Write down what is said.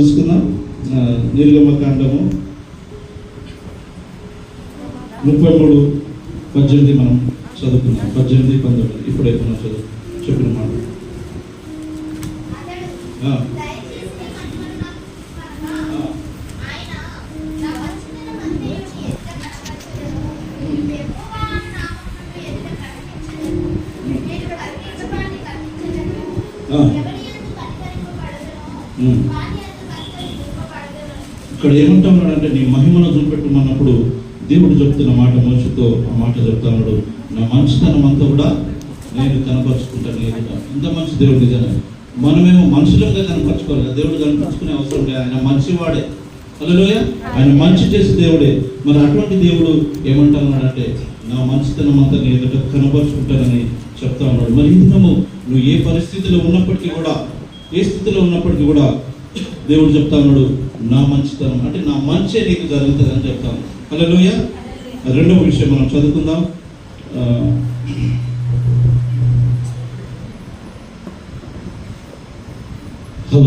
చూసుకున్నాం. నిర్గమకాండము 33:18 మనం చదువుకున్నాం. 18-19 ఇప్పుడే మనం చెప్పిన మాట. ఇక్కడ ఏమంటున్నాడంటే నీ మహిమను చూపెట్టమన్నప్పుడు దేవుడు చెప్తున్న మాట మోషతో ఆ మాట చెప్తున్నాడు. నా మంచితనం అంతా కూడా నేను కనపరుచుకుంటాను. ఇంత మంచి దేవుడు నిజంగా మనమేమో మనుషులంగా కనపరచుకోవాలి. దేవుడు కనపరుచుకునే అవసరం లేదు. ఆయన మంచివాడే. హల్లెలూయా. ఆయన మంచి చేసే దేవుడే. మరి అటువంటి దేవుడు ఏమంటున్నాడంటే నా మంచితనం అంతా నేను ఎదుట కనపరుచుకుంటానని చెప్తా ఉన్నాడు. మరి ఈ దినము నువ్వు ఏ పరిస్థితిలో ఉన్నప్పటికీ కూడా, ఏ స్థితిలో ఉన్నప్పటికీ కూడా దేవుడు చెప్తా ఉన్నాడు నా మంచితనం అంటే నా మంచి నీకు జరుగుతుంది అని చెప్తాను. హల్లెలూయా. రెండవ విషయం మనం చదువుకుందాం. హలో